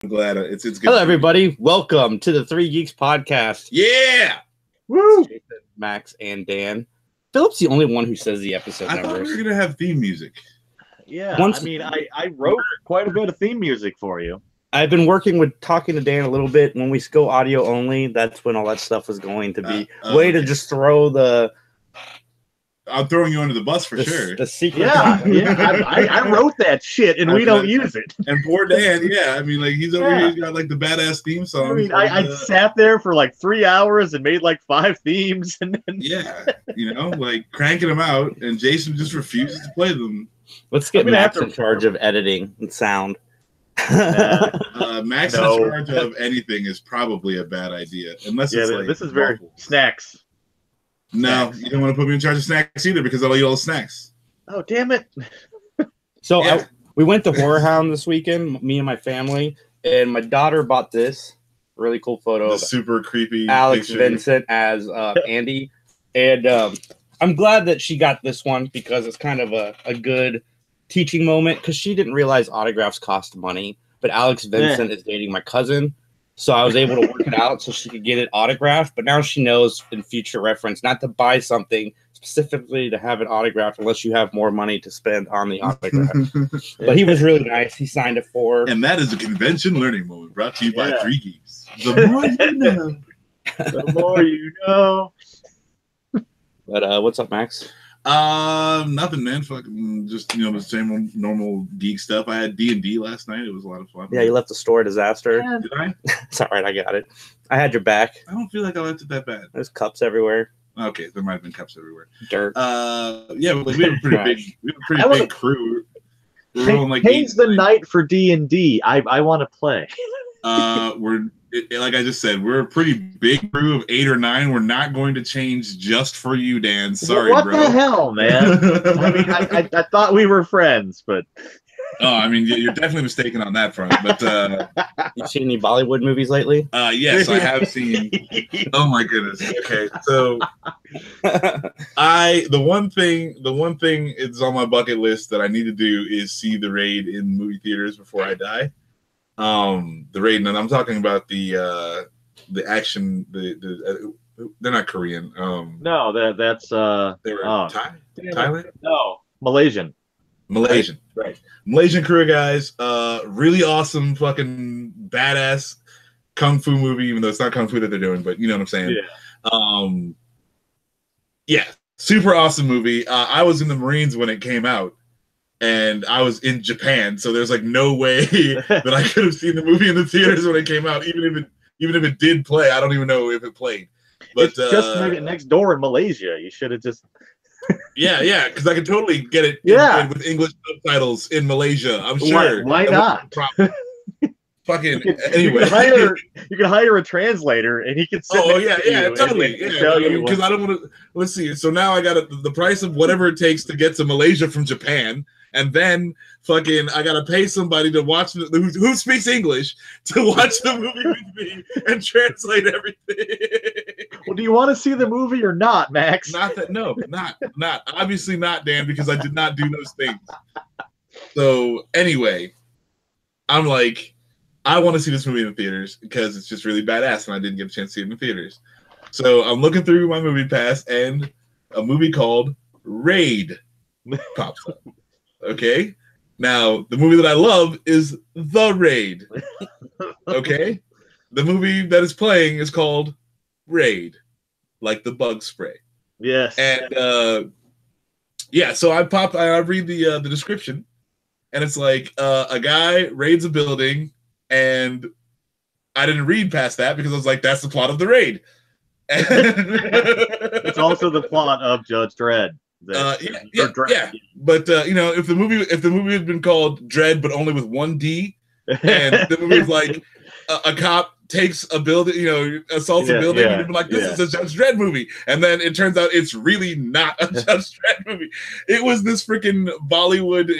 I'm glad it's good. Hello, everybody. Welcome to the Three Geeks podcast. Yeah. Woo! Jason, Max, and Dan. Philip's the only one who says the episode numbers. I thought we were gonna have theme music. Yeah, I wrote quite a bit of theme music for you. I've been working with talking to Dan a little bit. When we go audio only, that's when all that stuff is going to be. Way to just throw the... I'm throwing you under the bus for sure. The secret. Yeah, I wrote that shit, and we don't use it. And poor Dan, yeah. I mean, like, he's over here, he's got, like, the badass theme song. I mean, I sat there for, like, 3 hours and made, like, 5 themes. And then... Yeah, you know, like, cranking them out, and Jason just refuses to play them. Let's get Max in charge of editing and sound. Max in charge of anything is probably a bad idea. Unless it's, like, this is very... Snacks. No, you don't want to put me in charge of snacks either because I'll eat all the snacks. Oh, damn it. So we went to Horror Hound this weekend, me and my family, and my daughter bought this really cool photo of super creepy Alex Vincent as Andy. And I'm glad that she got this one because it's kind of a good teaching moment because she didn't realize autographs cost money. But Alex Vincent is dating my cousin. So I was able to work it out so she could get it autographed. But now she knows in future reference not to buy something specifically to have it autographed unless you have more money to spend on the autograph. But he was really nice. He signed it for her. And that is a convention learning moment brought to you by Three Geeks. The more you know. The more you know. But what's up, Max? Nothing, man. Fucking just, you know, the same old normal geek stuff. I had D&D last night. It was a lot of fun. Yeah, you left the store a disaster. Yeah. Did I? It's all right. I got it. I had your back. I don't feel like I left it that bad. There's cups everywhere. Okay, there might have been cups everywhere. Dirt. Yeah, but we have a pretty big. We have a pretty big crew. We're rolling like Today's the night for D&D. I want to play. Like I just said, we're a pretty big crew of 8 or 9. We're not going to change just for you, Dan. Sorry, what bro. What the hell, man? I mean, I thought we were friends, but... Oh, I mean, you're definitely mistaken on that front. But you seen any Bollywood movies lately? Yes, I have seen. Oh my goodness. Okay, so the one thing is on my bucket list that I need to do is see The Raid in movie theaters before I die. The Raid, and I'm talking about the action. They're not Korean. No, that's they were Thailand. No, Malaysian, right? Malaysian crew guys. Really awesome, fucking badass kung fu movie. Even though it's not kung fu that they're doing, but you know what I'm saying. Yeah. Super awesome movie. I was in the Marines when it came out. And I was in Japan, so there's like no way that I could have seen the movie in the theaters when it came out. Even if it did play, I don't even know if it played. But it's just next door in Malaysia. You should have just. yeah, because I could totally get it. With English subtitles in Malaysia. I'm sure. Why not? Fucking anyway, you can hire a translator, and he can. Totally. Because I don't want to. Let's see. So now I got the price of whatever it takes to get to Malaysia from Japan. And then fucking I gotta pay somebody to watch who speaks English to watch the movie with me and translate everything. Well, do you want to see the movie or not, Max? Not obviously not, Dan, because I did not do those things. So anyway, I'm like, I want to see this movie in the theaters because it's just really badass, and I didn't get a chance to see it in the theaters. So I'm looking through my movie pass, and a movie called Raid pops up. Okay, now the movie that I love is The Raid. Okay, the movie that is playing is called Raid, like the bug spray. Yes. And so I read the description, and it's like a guy raids a building, and I didn't read past that because I was like, that's the plot of The Raid. It's also the plot of Judge Dredd. But you know, if the movie had been called Dread but only with one D, and the movie was like a cop takes a building, you know, assaults a building, and you'd be like, this is a Judge Dredd movie, and then it turns out it's really not a Judge Dredd movie. It was this freaking Bollywood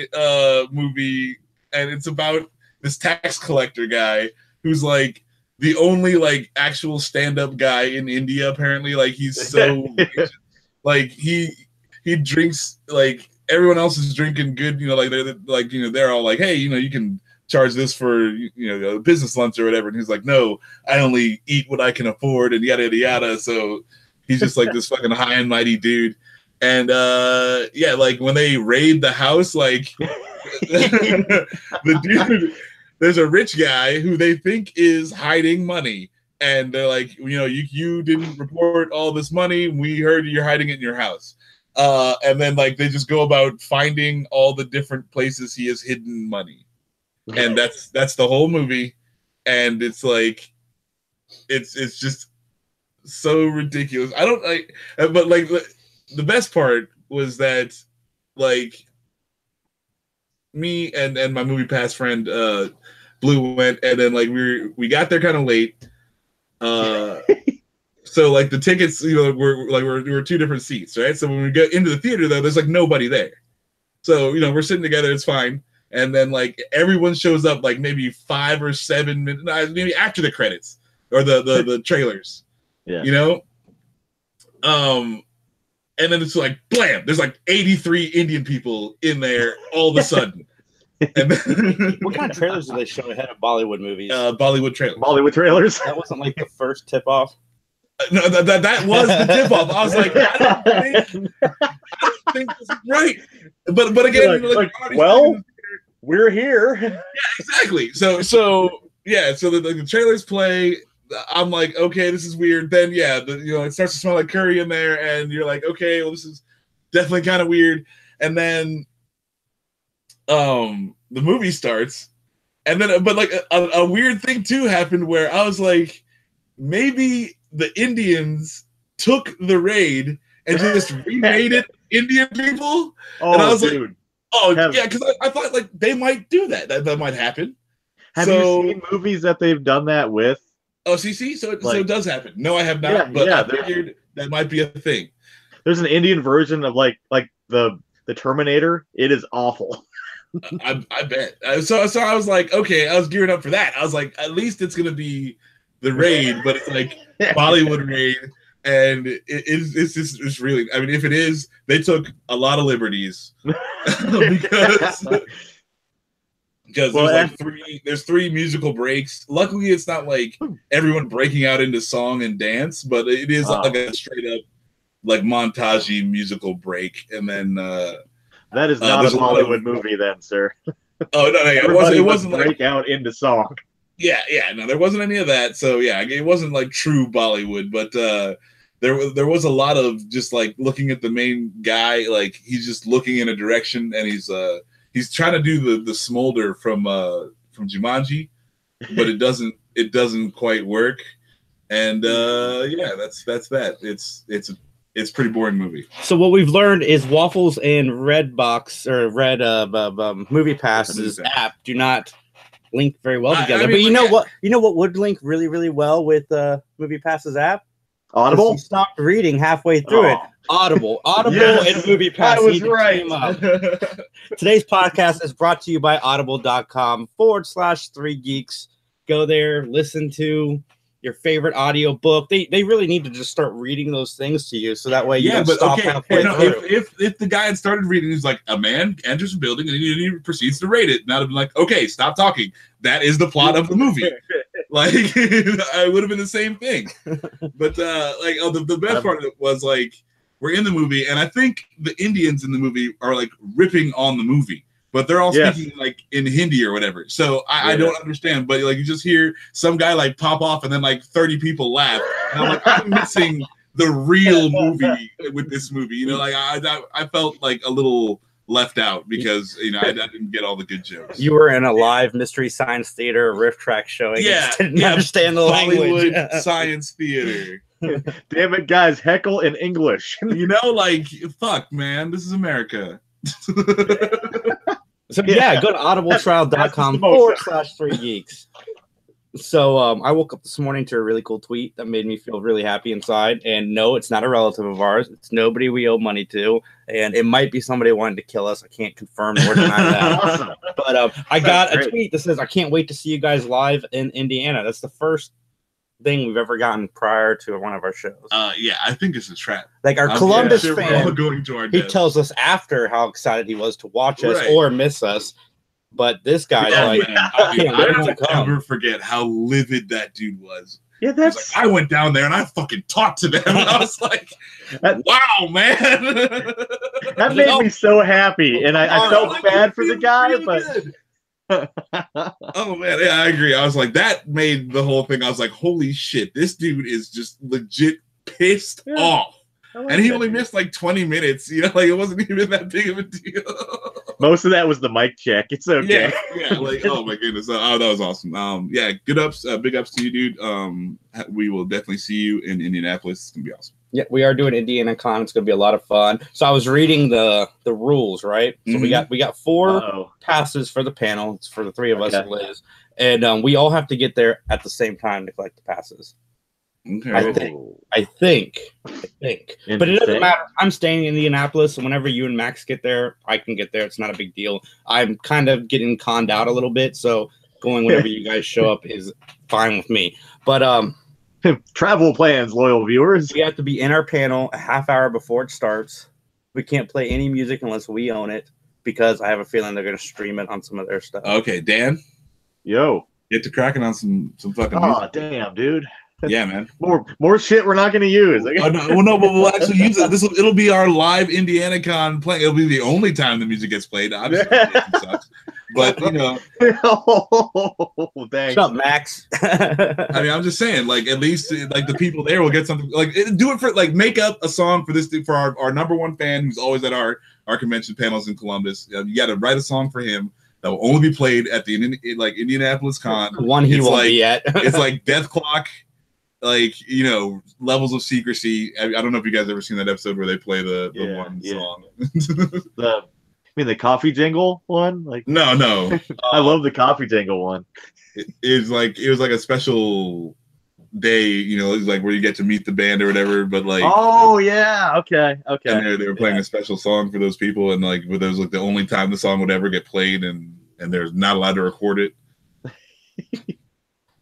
movie, and it's about this tax collector guy who's like the only like actual stand-up guy in India. Apparently, like he's so like he drinks like everyone else is drinking good, you know, like they're like, you know, they're all like, hey, you know, you can charge this for a business lunch or whatever. And he's like, no, I only eat what I can afford and yada yada yada. So he's just like this fucking high and mighty dude. And like when they raid the house, like the dude, there's a rich guy who they think is hiding money. And they're like, you didn't report all this money. We heard you're hiding it in your house. And then like they just go about finding all the different places he has hidden money. And that's the whole movie. And it's like, it's just so ridiculous. I don't like, but like the best part was that like me and my Movie Pass friend Blue went, and then like we got there kind of late. So like the tickets, were two different seats, right? So when we get into the theater though, there's like nobody there. So we're sitting together, it's fine. And then like everyone shows up like maybe 5 or 7 minutes, maybe after the credits or the trailers. Yeah. And then it's like blam, there's like 83 Indian people in there all of a sudden. And then, what kind of trailers do they show ahead of Bollywood movies? Bollywood trailers. Bollywood trailers. That wasn't like the first tip off. No, that was the tip off. I was like, I don't think this is right. But again, we're here. Yeah, exactly. So the trailers play. I'm like, okay, this is weird. Then it starts to smell like curry in there, and you're like, okay, well, this is definitely kind of weird. And then the movie starts, and then but like a weird thing too happened where I was like, maybe the Indians took the raid and just remade it Indian people. Oh, and I was dude. like, oh yeah, because I thought like they might do that. That might happen. Have you seen movies that they've done that with? Oh, see, so it does happen. No, I have not. But I figured that might be a thing. There's an Indian version of like the Terminator. It is awful. I bet. So I was like, okay, I was gearing up for that. I was like, at least it's gonna be the raid, but it's like Bollywood raid, and it's really. I mean, if it is, they took a lot of liberties because there's three musical breaks. Luckily, it's not like everyone breaking out into song and dance, but it is like a straight up like montagey musical break, and then that is not a Bollywood movie, then, sir. Oh no, it wasn't like break out into song. Yeah, no, there wasn't any of that. So yeah, it wasn't like true Bollywood, but there was a lot of just like looking at the main guy, like he's just looking in a direction, and he's trying to do the smolder from Jumanji, but it doesn't quite work. And that's that. It's a pretty boring movie. So what we've learned is Waffles and Redbox or Red Movie Pass's app do not link very well together. But you know what would link really, really well with Movie Pass's app? Audible? You stopped reading halfway through it. Audible yes, and Movie Pass. I was right. Today's podcast is brought to you by audible.com/3 Geeks. Go there, listen to your favorite audio book. They really need to just start reading those things to you, so that way you don't stop halfway through. If the guy had started reading, he's like, a man enters a building and he proceeds to raid it. And I'd have been like, okay, stop talking. That is the plot of the movie. Like, I would have been the same thing. But the best part of it was like, we're in the movie, and I think the Indians in the movie are like ripping on the movie. But they're all speaking like in Hindi or whatever. So I don't understand. But like you just hear some guy like pop off and then like 30 people laugh. And I'm like, I'm missing the real movie with this movie. Like I felt like a little left out because I didn't get all the good jokes. You were in a live Mystery Science Theater riff track showing. Yeah, didn't understand the Hollywood language. Science Theater. Damn it, guys! Heckle in English. Like fuck, man, this is America. So yeah, go to audibletrial.com/3 Geeks. So I woke up this morning to a really cool tweet that made me feel really happy inside. And no, it's not a relative of ours. It's nobody we owe money to. And it might be somebody wanting to kill us. I can't confirm or deny that. Awesome. But I got a tweet that says, I can't wait to see you guys live in Indiana. That's the first thing we've ever gotten prior to one of our shows. Yeah, I think it's a trap. Like our Columbus fan, going to our he tells us after how excited he was to watch us or miss us. But this guy's like, I don't ever forget how livid that dude was. Yeah, that's. Like, I went down there and I fucking talked to them. And I was like, "Wow, man!" That made me so happy, and I felt bad for the guy, but. Oh man, yeah, I agree. I was like, that made the whole thing. I was like, "Holy shit, this dude is just legit pissed off." And he only missed like 20 minutes. You know, like it wasn't even that big of a deal. Most of that was the mic check. It's okay. Yeah. Like, oh my goodness. Oh, that was awesome. Yeah, good ups, big ups to you, dude. We will definitely see you in Indianapolis. It's gonna be awesome. Yeah, we are doing IndianaCon. It's gonna be a lot of fun. So I was reading the rules, right? So we got 4 passes for the panel. It's for the 3 of us and Liz, and we all have to get there at the same time to collect the passes. Okay. I think. But it doesn't matter. I'm staying in Indianapolis, and whenever you and Max get there, I can get there. It's not a big deal. I'm kind of getting conned out a little bit, so going whenever you guys show up is fine with me. But travel plans, loyal viewers. We have to be in our panel a half hour before it starts. We can't play any music unless we own it, because I have a feeling they're going to stream it on some of their stuff. Okay, Dan. Yo. Get to cracking on some fucking music. Oh, damn, dude. Yeah, man. More shit we're not going to use. No, but we'll actually use it. It'll be our live IndianaCon play. It'll be the only time the music gets played. Obviously, it sucks. But you know, thanks. What's up, Max? I mean, I'm just saying, like at least like the people there will get something. Like do it for like make up a song for this for our number one fan who's always at our convention panels in Columbus. You got to write a song for him that will only be played at the Indianapolis Con. One he won't be at. It's like Death Clock. Like, you know, levels of secrecy. I don't know if you guys ever seen that episode where they play the one song. The coffee jingle one? Like no. I love the coffee jingle one. It was like a special day, you know, it was like where you get to meet the band or whatever, but like okay. And they were playing a special song for those people, and like it was like the only time the song would ever get played, and they're not allowed to record it.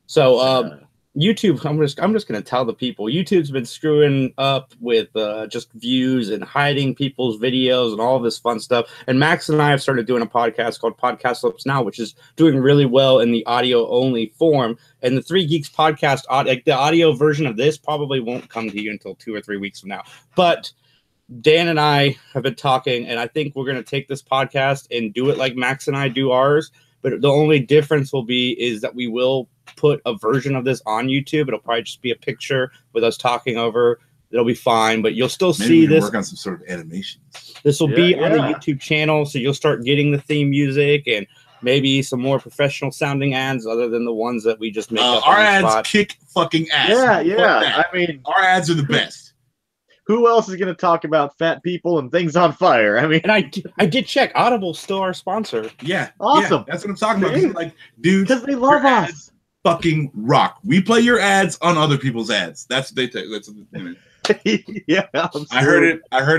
So YouTube, I'm just gonna tell the people, YouTube's been screwing up with just views and hiding people's videos and all this fun stuff. And Max and I have started doing a podcast called Podcast Slips Now, which is doing really well in the audio only form. And the 3 Geeks podcast, the audio version of this probably won't come to you until 2 or 3 weeks from now. But Dan and I have been talking, and I think we're gonna take this podcast and do it like Max and I do ours. But the only difference is that we will put a version of this on YouTube. It'll probably just be a picture with us talking over. It'll be fine, but you'll still see this. Work on some sort of animations. This will be on the YouTube channel, so you'll start getting the theme music and maybe some more professional sounding ads other than the ones that we just make up. Our ads kick fucking ass. Yeah. I mean, our ads are the best. Who else is going to talk about fat people and things on fire? I mean, and I did check. Audible's still our sponsor. Yeah, awesome. Yeah, that's what I'm talking about. Like, dude, because they love us. Fucking rock. We play your ads on other people's ads. That's what they take. That's what they yeah. I heard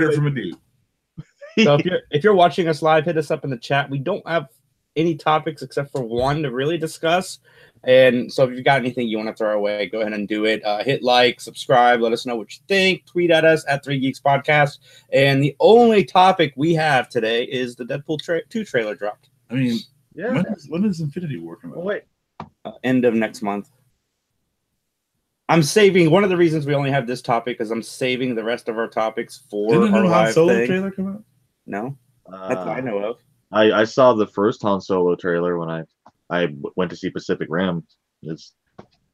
it from a dude. So if you're watching us live, hit us up in the chat. We don't have any topics except for one to really discuss. And so if you've got anything you want to throw away, go ahead and do it. Hit like, subscribe, let us know what you think. Tweet at us at 3 Geeks Podcast. And the only topic we have today is the Deadpool 2 trailer dropped. I mean, yeah. When is Infinity War coming out? Wait. End of next month. I'm saving. One of the reasons we only have this topic is I'm saving the rest of our topics for Didn't our Han live Solo thing. trailer come out? No, that's what I know of. I saw the first Han Solo trailer when I went to see Pacific Rim.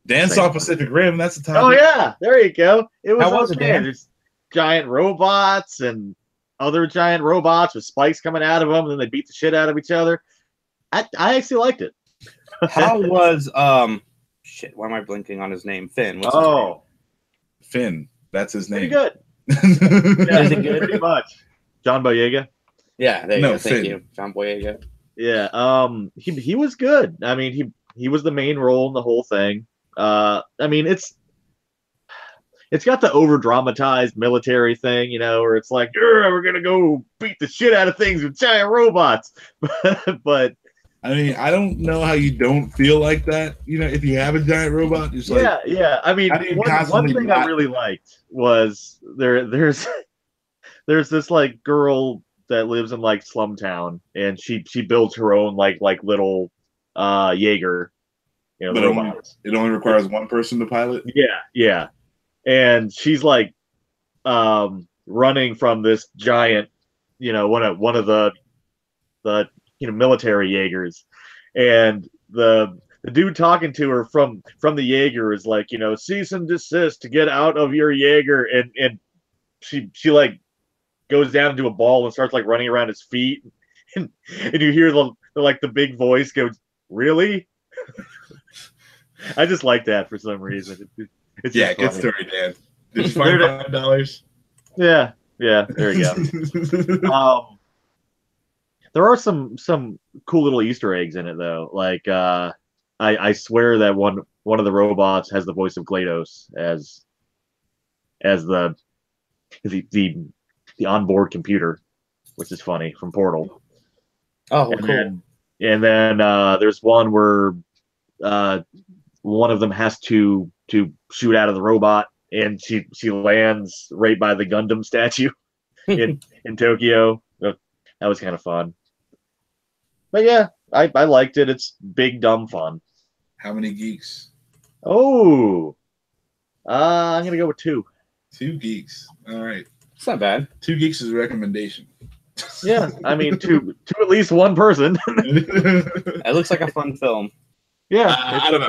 Dan saw Pacific Rim. That's the topic. Oh yeah, there you go. It was. How was it, Dan? There's giant robots and other giant robots with spikes coming out of them, and then they beat the shit out of each other. I actually liked it. How was shit? Why am I blinking on his name? Finn. What's his name? Finn. That's his name. Pretty good. Yeah, is it good? Pretty much. John Boyega. Yeah, there you go. Thank Finn. you, John Boyega. Yeah. He was good. I mean, he was the main role in the whole thing. I mean, it's got the over dramatized military thing, you know, where it's like, we're gonna go beat the shit out of things with giant robots. But I mean, I don't know how you don't feel like that. You know, if you have a giant robot, it's like yeah. I mean, one thing I really liked was there's this like girl that lives in like Slumtown, and she builds her own like little Jaeger. You know, it only requires one person to pilot. Yeah, and she's like running from this giant, one of the military Jaegers, and the dude talking to her from the Jaeger is like, cease and desist to get out of your Jaeger, and she like goes down into a ball and starts like running around his feet, and you hear the big voice goes, "Really?" I just like that for some reason. It's good story, Dan. Did you find $5? Yeah, there you go. There are some cool little Easter eggs in it though. Like I swear that one of the robots has the voice of GLaDOS as the onboard computer, which is funny, from Portal. Oh, and cool. Then there's one where one of them has to shoot out of the robot, and she lands right by the Gundam statue in Tokyo. That was kind of fun. But yeah, I liked it. It's big dumb fun. How many geeks? Oh, I'm gonna go with 2. 2 geeks. All right. It's not bad. 2 geeks is a recommendation. Yeah, I mean, to at least one person. It looks like a fun film. Yeah, I don't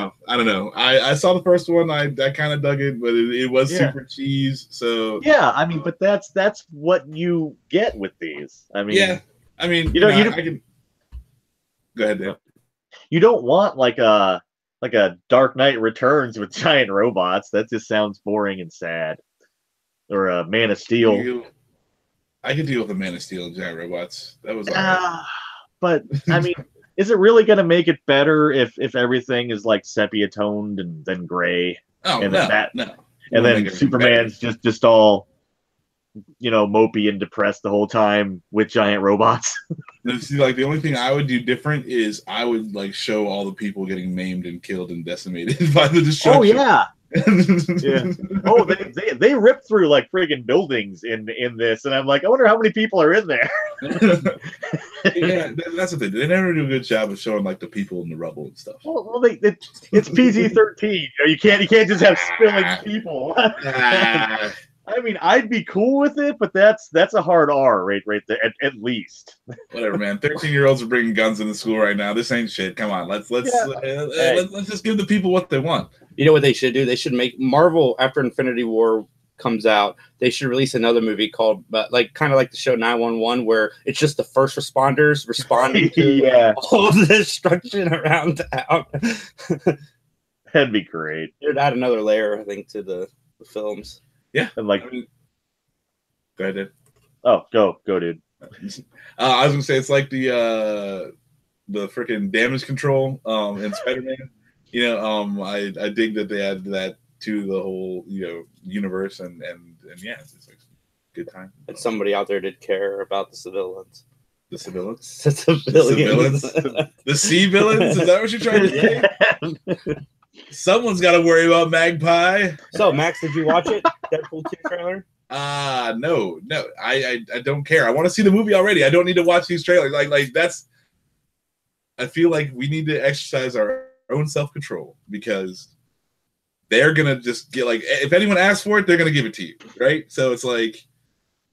know. I saw the first one. I kind of dug it, but it was super cheese. So yeah, I mean, but that's what you get with these. I mean, yeah, I mean, I can go ahead, Dan. You don't want like a Dark Knight Returns with giant robots. That just sounds boring and sad. Or a Man of Steel. I could deal with a Man of Steel and giant robots. That was all right. But I mean, is it really going to make it better if everything is like sepia toned and then gray? Oh, and no. And then Superman's just all, mopey and depressed the whole time with giant robots. See, like the only thing I would do different is I would like show all the people getting maimed and killed and decimated by the destruction. Oh yeah. Yeah. Oh, they rip through like friggin' buildings in this, and I'm like, I wonder how many people are in there. Yeah, that's the thing. They never do a good job of showing like the people in the rubble and stuff. Well, it's PG-13. You can't just have spilling people. I mean, I'd be cool with it, but that's a hard R right there at least. Whatever, man. 13-year-olds are bringing guns into school right now. This ain't shit. Come on, let's just give the people what they want. You know what they should do? They should make Marvel after Infinity War comes out. They should release another movie called, kind of like the show 911, where it's just the first responders responding to all of the destruction around town. That'd be great. It'd add another layer, I think, to the films. Yeah, and like, go ahead, dude. Oh, go, dude. I was gonna say it's like the freaking damage control in Spider-Man. I dig that they added that to the whole universe, and yeah, it's like a good time. And somebody out there did care about the civilians. The civilians? The civilians. The sea villains? Is that what you're trying to say? Someone's got to worry about Magpie. So, Max, did you watch it? Deadpool 2 trailer? No. I don't care. I want to see the movie already. I don't need to watch these trailers. Like that's. I feel like we need to exercise our own self-control, because they're gonna just get like, if anyone asks for it, they're gonna give it to you, right? So it's like,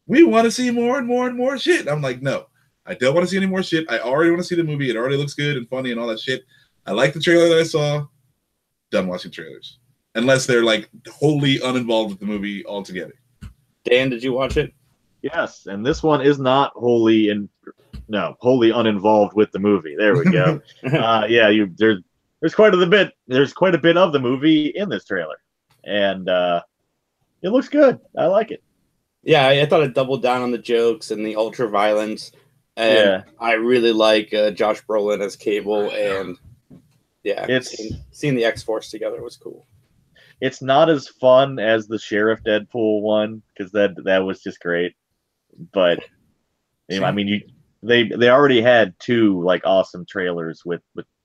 we want to see more and more and more shit. I'm like, no, I don't want to see any more shit. I already want to see the movie. It already looks good and funny and all that shit. I like the trailer that I saw. Done watching trailers, unless they're like wholly uninvolved with the movie altogether. Dan, did you watch it? Yes, and this one is not wholly uninvolved with the movie. There we go. There's quite a bit. There's quite a bit of the movie in this trailer, and it looks good. I like it. Yeah, I thought it doubled down on the jokes and the ultra violence, and I really like Josh Brolin as Cable, and seeing the X-Force together was cool. It's not as fun as the Sheriff Deadpool one, because that was just great, but I mean, they already had 2 like awesome trailers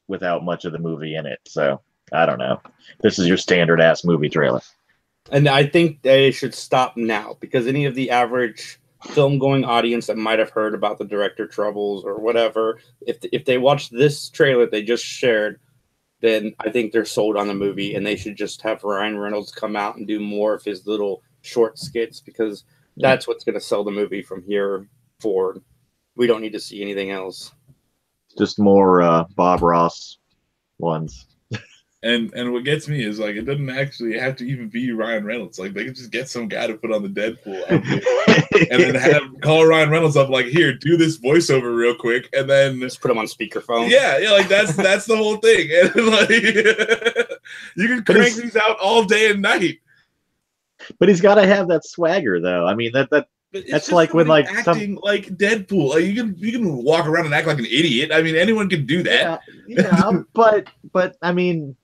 without much of the movie in it. So I don't know. This is your standard ass movie trailer. And I think they should stop now, because any of the average film-going audience that might have heard about the director troubles or whatever, if they watch this trailer they just shared, then I think they're sold on the movie, and they should just have Ryan Reynolds come out and do more of his little short skits, because that's what's going to sell the movie from here forward. We don't need to see anything else. Just more Bob Ross ones. And what gets me is, like, it doesn't actually have to even be Ryan Reynolds. Like, they can just get some guy to put on the Deadpool outfit and then call Ryan Reynolds up, like, here, do this voiceover real quick, and then just put him on speakerphone. Yeah, like that's the whole thing. And like, you can crank these out all day and night. But he's got to have that swagger, though. I mean, that's like when like acting like Deadpool. Like, you can walk around and act like an idiot. I mean, anyone can do that. Yeah, but I mean,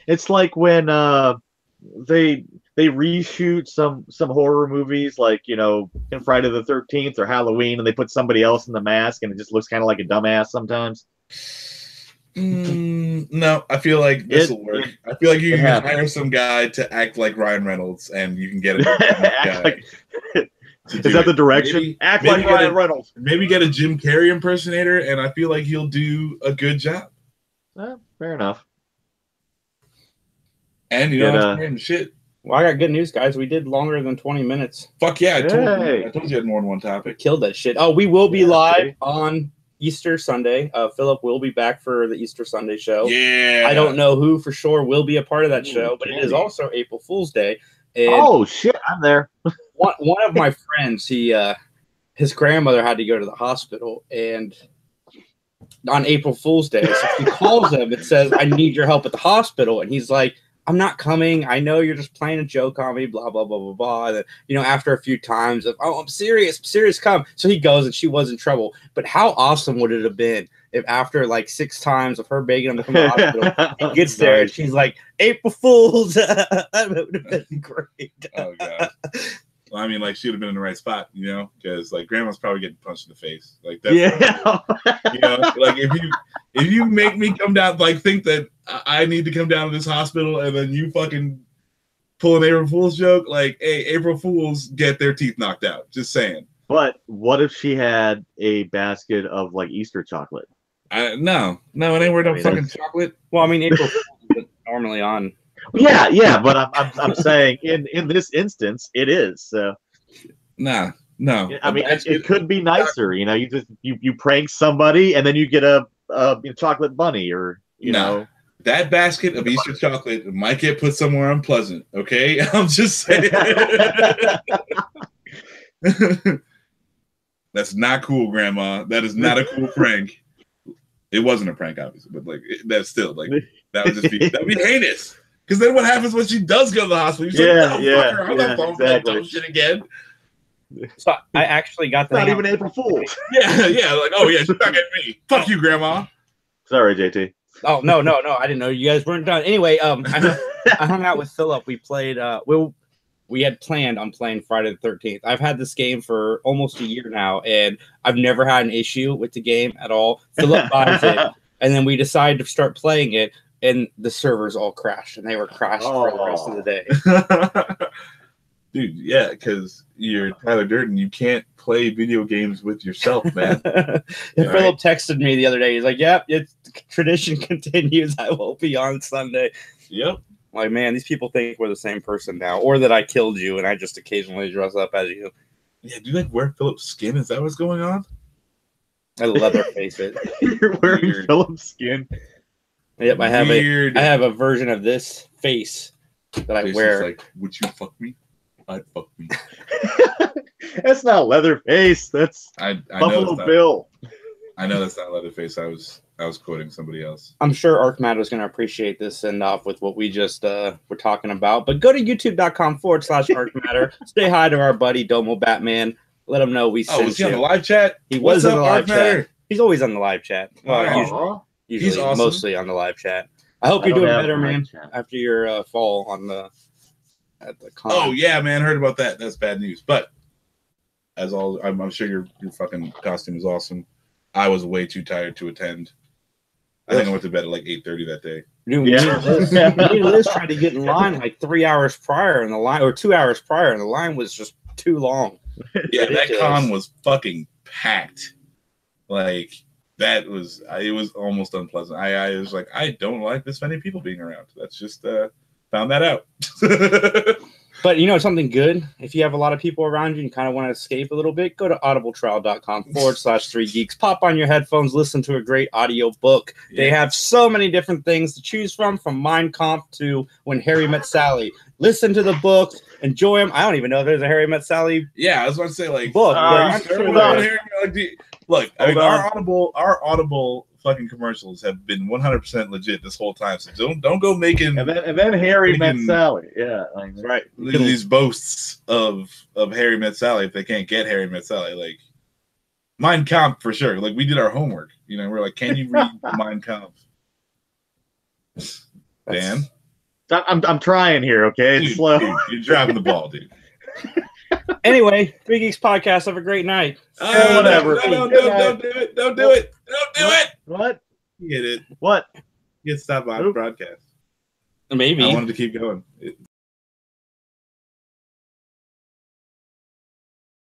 it's like when they reshoot some horror movies, like, you know, in Friday the 13th or Halloween, and they put somebody else in the mask, and it just looks kind of like a dumbass sometimes. No, I feel like this will work. I feel like you can hire some guy to act like Ryan Reynolds, and you can get it. Is that the direction? Act like Ryan Reynolds. Maybe get a Jim Carrey impersonator, and I feel like he'll do a good job. Fair enough. And you don't have to hear shit. Well, I got good news, guys. We did longer than 20 minutes. Fuck yeah, I told you had more than one topic. Killed that shit. Oh, we will be live on Easter Sunday. Philip will be back for the Easter Sunday show. Yeah. I don't know who for sure will be a part of that show, but it is also April Fool's Day. And oh shit, I'm there. one of my friends, his grandmother had to go to the hospital, and on April Fool's Day, so he calls him and says, "I need your help at the hospital," and he's like, "I'm not coming. I know you're just playing a joke on me, blah, blah, blah, blah, blah." And then, you know, after a few times of, "Oh, I'm serious, come." So he goes, and she was in trouble. But how awesome would it have been if after like 6 times of her begging him to come to the hospital, he gets there and she's like, "April Fools." That would have been great. Oh, God. Well, I mean, like, she would have been in the right spot, you know, because like grandma's probably getting punched in the face. Like, that's you know, like if you make me come down, like, think that I need to come down to this hospital, and then you fucking pull an April Fool's joke, like, hey, April Fools get their teeth knocked out. Just saying. But what if she had a basket of like Easter chocolate? No, it ain't worth no fucking chocolate. Well, I mean, April Fool's is normally on. Yeah, but I'm saying in this instance it is. So no. I mean, it could be nicer, you know. You prank somebody and then you get a chocolate bunny, or you know. That basket of Easter chocolate might get put somewhere unpleasant. Okay, I'm just saying. That's not cool, Grandma. That is not a cool prank. It wasn't a prank, obviously, but like that's still like that would be heinous. Because then what happens when she does go to the hospital? You're like, fuck her. I'm not falling for that dumb shit again. So I actually got the not even April Fool's. Yeah, like, oh yeah, she's not getting me. Fuck you, Grandma. Sorry, JT. Oh no! I didn't know you guys weren't done. Anyway, I hung out with Philip. We played. We had planned on playing Friday the 13th. I've had this game for almost a year now, and I've never had an issue with the game at all. Philip buys it, and then we decided to start playing it. And the servers all crashed, and they were crashed for the rest of the day. Dude, yeah, because you're Tyler Durden. You can't play video games with yourself, man. Philip texted me the other day. He's like, "Yep, it's tradition continues. I will be on Sunday." Yep. Like, man, these people think we're the same person now, or that I killed you and I just occasionally dress up as you. Yeah, do you like wear Philip's skin? Is that what's going on? I leatherface it. You're wearing Philip's skin. Yep, I have a version of this face that I wear. Like, would you fuck me? I'd fuck me. That's not Leatherface. That's Buffalo Bill. I know that's not Leatherface. I was quoting somebody else. I'm sure Arcmatter is going to appreciate this send off with what we just were talking about. But go to youtube.com/Arcmatter. Say hi to our buddy Domo Batman. Let him know we sent you. Was he on the live chat? He was in the live chat. He's always on the live chat. Well, usually he's awesome. Mostly on the live chat. I hope you're doing better, man, after your fall at the con. Oh yeah, man, heard about that. That's bad news. But I'm sure your fucking costume is awesome. I was way too tired to attend. I think I went to bed at like 8:30 that day. Dude, me and Liz tried to get in line like 3 hours prior, and the line, or 2 hours prior, and the line was just too long. Yeah, that con was fucking packed. Like it was almost unpleasant. I was like, I don't like this many people being around. That's just found that out. But you know something good? If you have a lot of people around you and kind of want to escape a little bit, go to audibletrial.com/3geeks. Pop on your headphones, listen to a great audio book. Yeah. They have so many different things to choose from Mein Kampf to When Harry Met Sally. Listen to the books, enjoy them. I don't even know if there's a Harry Met Sally. Yeah, I was about to say like book. Look, I mean, our Audible fucking commercials have been 100% legit this whole time. So don't go making and then Harry Met Sally. Yeah, like, right. These boasts of Harry Met Sally if they can't get Harry Met Sally. Like Mein Kampf for sure. Like we did our homework. You know, we're like, can you read Mein Kampf? Dan, I'm trying here. Okay, it's slow. Dude, you're dropping the ball, dude. Anyway, Three Geeks Podcast. Have a great night. Whatever. No, don't do it. Don't do it. Don't do it. What? You get it. What? You get stopped by the broadcast. Maybe. I wanted to keep going.